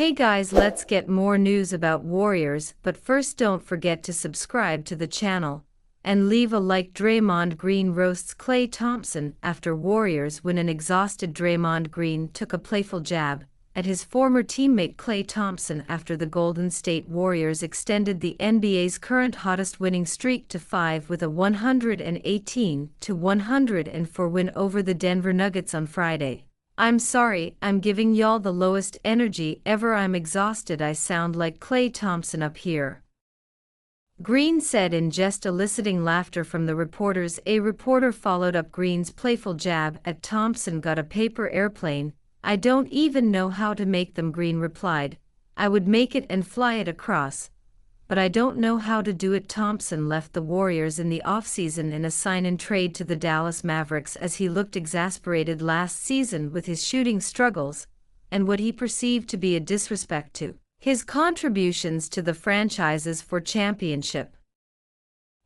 Hey guys, let's get more news about Warriors, but first don't forget to subscribe to the channel and leave a like. Draymond Green roasts Klay Thompson after Warriors win. An exhausted Draymond Green took a playful jab at his former teammate Klay Thompson after the Golden State Warriors extended the NBA's current hottest winning streak to 5 with a 118-104 win over the Denver Nuggets on Friday. "I'm sorry, I'm giving y'all the lowest energy ever. I'm exhausted. I sound like Klay Thompson up here," Green said in jest, eliciting laughter from the reporters. A reporter followed up Green's playful jab at Thompson. "Got a paper airplane? I don't even know how to make them," Green replied. "I would make it and fly it across, but I don't know how to do it." Thompson left the Warriors in the offseason in a sign-and-trade to the Dallas Mavericks as he looked exasperated last season with his shooting struggles and what he perceived to be a disrespect to his contributions to the franchise's championship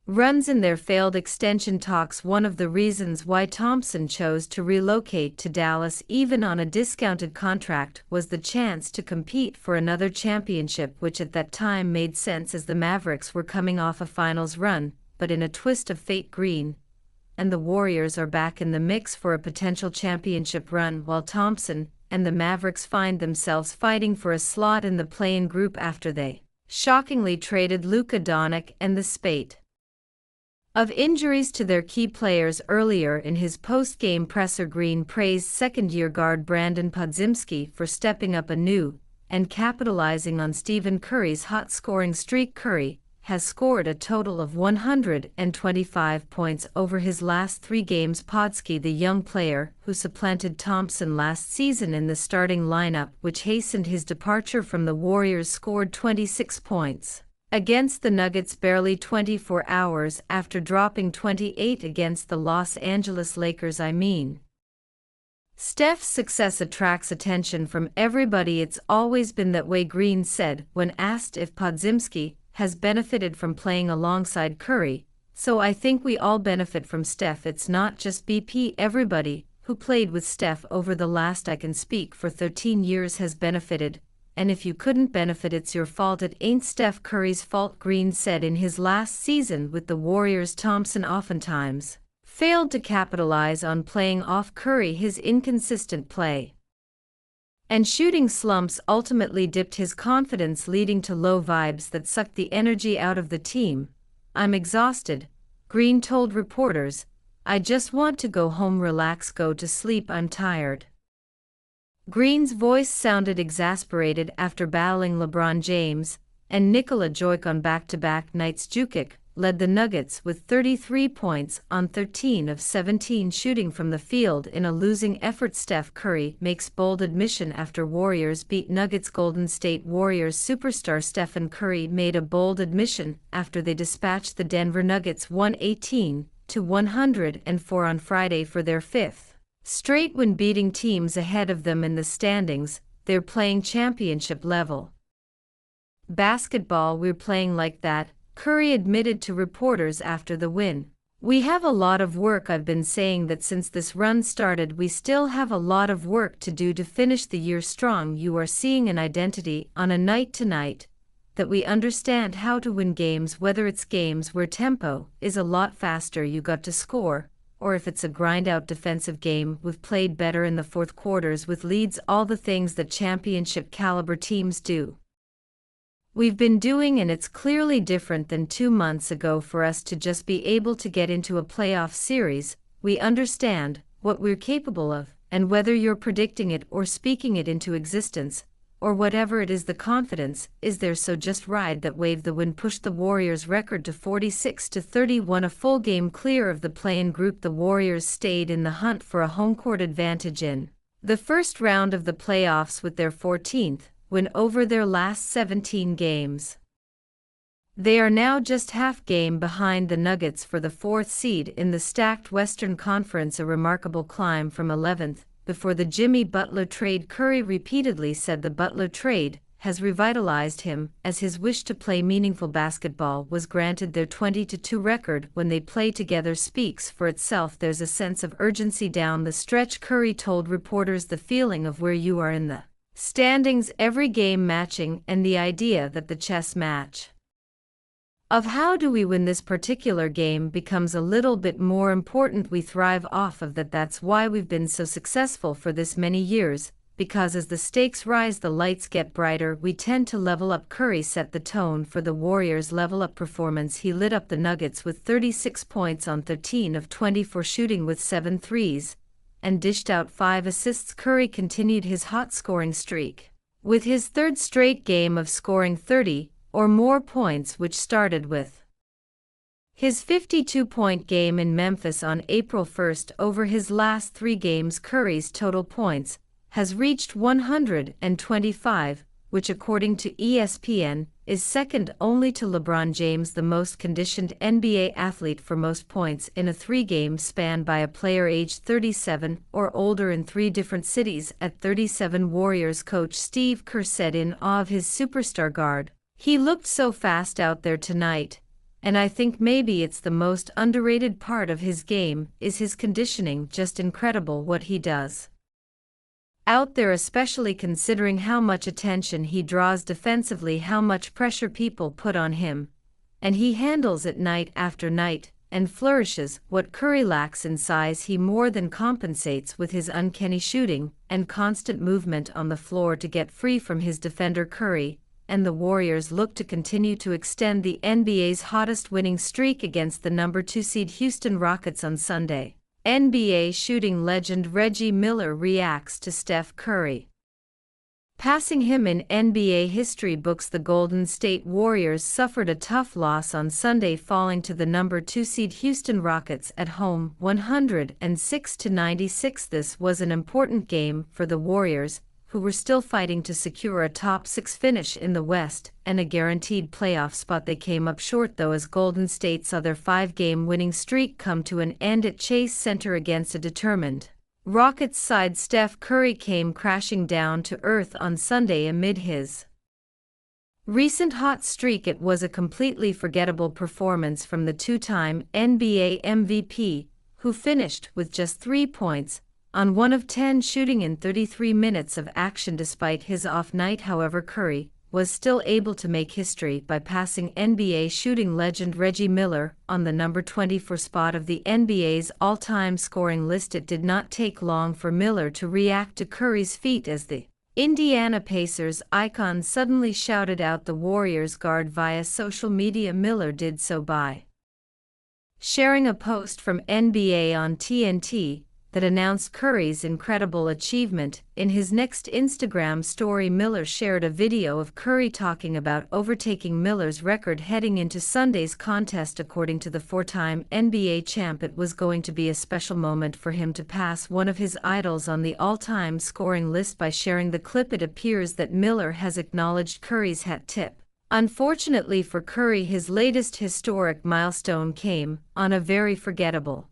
runs in their failed extension talks. One of the reasons why Thompson chose to relocate to Dallas, even on a discounted contract, was the chance to compete for another championship, which at that time made sense as the Mavericks were coming off a finals run. But in a twist of fate, Green and the Warriors are back in the mix for a potential championship run, while Thompson and the Mavericks find themselves fighting for a slot in the play-in group after they shockingly traded Luka Doncic and the spate of injuries to their key players earlier. In his post-game presser, Green praised second-year guard Brandon Podziemski for stepping up anew and capitalizing on Stephen Curry's hot scoring streak. Curry has scored a total of 125 points over his last 3 games. Podziemski, the young player who supplanted Thompson last season in the starting lineup, which hastened his departure from the Warriors, scored 26 points against the Nuggets barely 24 hours after dropping 28 against the Los Angeles Lakers. "I mean, Steph's success attracts attention from everybody. It's always been that way," Green said when asked if Podziemski has benefited from playing alongside Curry. "So I think we all benefit from Steph. It's not just BP. Everybody who played with Steph over the last, I can speak for 13 years, has benefited. And if you couldn't benefit, it's your fault. It ain't Steph Curry's fault," Green said. In his last season with the Warriors, Thompson oftentimes failed to capitalize on playing off Curry. His inconsistent play and shooting slumps ultimately dipped his confidence, leading to low vibes that sucked the energy out of the team. "I'm exhausted," Green told reporters. "I just want to go home, relax, go to sleep. I'm tired." Green's voice sounded exasperated after battling LeBron James and Nikola Jokic on back-to-back nights. Jokic led the Nuggets with 33 points on 13 of 17 shooting from the field in a losing effort. Steph Curry makes bold admission after Warriors beat Nuggets. Golden State Warriors superstar Stephen Curry made a bold admission after they dispatched the Denver Nuggets 118-104 on Friday for their 5th straight win, beating teams ahead of them in the standings. "They're playing championship level basketball. We're playing like that," Curry admitted to reporters after the win. "We have a lot of work. I've been saying that since this run started. We still have a lot of work to do to finish the year strong. You are seeing an identity on a night-to-night that we understand how to win games, whether it's games where tempo is a lot faster, you got to score, or if it's a grind-out defensive game, we've played better in the fourth quarters with leads, all the things that championship-caliber teams do. We've been doing, and it's clearly different than 2 months ago for us to just be able to get into a playoff series. We understand what we're capable of, and whether you're predicting it or speaking it into existence, or whatever it is, the confidence is there. So just ride that wave." The win pushed the Warriors' record to 46-31, a full game clear of the play-in group. The Warriors stayed in the hunt for a home court advantage in the first round of the playoffs with their 14th win over their last 17 games. They are now just half game behind the Nuggets for the 4th seed in the stacked Western Conference, a remarkable climb from 11th before the Jimmy Butler trade. Curry repeatedly said the Butler trade has revitalized him as his wish to play meaningful basketball was granted. Their 20-2 record when they play together speaks for itself. "There's a sense of urgency down the stretch," Curry told reporters. "The feeling of where you are in the standings every game matching, and the idea that the chess match of how do we win this particular game becomes a little bit more important. We thrive off of that. That's why we've been so successful for this many years, because as the stakes rise, the lights get brighter. We tend to level up. Curry set the tone for the Warriors' level-up performance. He lit up the Nuggets with 36 points on 13 of 24 shooting with 7 threes, and dished out 5 assists. Curry continued his hot scoring streak, with his third straight game of scoring 30 or more points, which started with his 52-point game in Memphis on April 1st. Over his last 3 games, Curry's total points has reached 125, which according to ESPN is second only to LeBron James, the most conditioned NBA athlete for most points in a 3-game span by a player aged 37 or older in 3 different cities. At 37, Warriors coach Steve Kerr said in awe of his superstar guard, "He looked so fast out there tonight, and I think maybe it's the most underrated part of his game is his conditioning. Just incredible what he does out there, especially considering how much attention he draws defensively, how much pressure people put on him, and he handles it night after night and flourishes. What Curry lacks in size, he more than compensates with his uncanny shooting and constant movement on the floor to get free from his defender." Curry and the Warriors look to continue to extend the NBA's hottest winning streak against the number 2 seed Houston Rockets on Sunday. NBA shooting legend Reggie Miller reacts to Steph Curry passing him in NBA history books. The Golden State Warriors suffered a tough loss on Sunday, falling to the number 2 seed Houston Rockets at home 106-96. This was an important game for the Warriors, who were still fighting to secure a top 6 finish in the West and a guaranteed playoff spot. They came up short though, as Golden State saw their 5-game winning streak come to an end at Chase Center against a determined Rockets side. Steph Curry came crashing down to earth on Sunday amid his recent hot streak. It was a completely forgettable performance from the 2-time NBA MVP, who finished with just 3 points on 1 of 10 shooting in 33 minutes of action. Despite his off night, however, Curry was still able to make history by passing NBA shooting legend Reggie Miller on the number 24 spot of the NBA's all-time scoring list. It did not take long for Miller to react to Curry's feat, as the Indiana Pacers icon suddenly shouted out the Warriors guard via social media. Miller did so by sharing a post from NBA on TNT that announced Curry's incredible achievement. In his next Instagram story, Miller shared a video of Curry talking about overtaking Miller's record heading into Sunday's contest. According to the 4-time NBA champ, it was going to be a special moment for him to pass one of his idols on the all-time scoring list by sharing the clip. It appears that Miller has acknowledged Curry's hat tip. Unfortunately for Curry, his latest historic milestone came on a very forgettable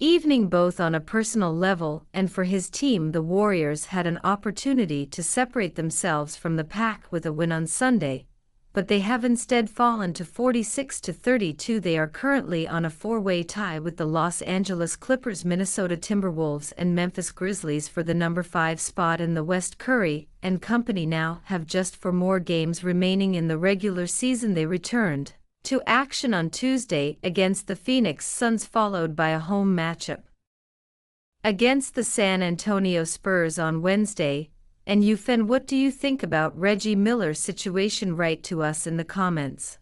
evening, both on a personal level and for his team. The Warriors had an opportunity to separate themselves from the pack with a win on Sunday, but they have instead fallen to 46-32. They are currently on a 4-way tie with the Los Angeles Clippers, Minnesota Timberwolves, and Memphis Grizzlies for the number 5 spot in the West. Curry and company now have just 4 more games remaining in the regular season. They returned to action on Tuesday against the Phoenix Suns, followed by a home matchup against the San Antonio Spurs on Wednesday. And what do you think about Reggie Miller's situation? Write to us in the comments.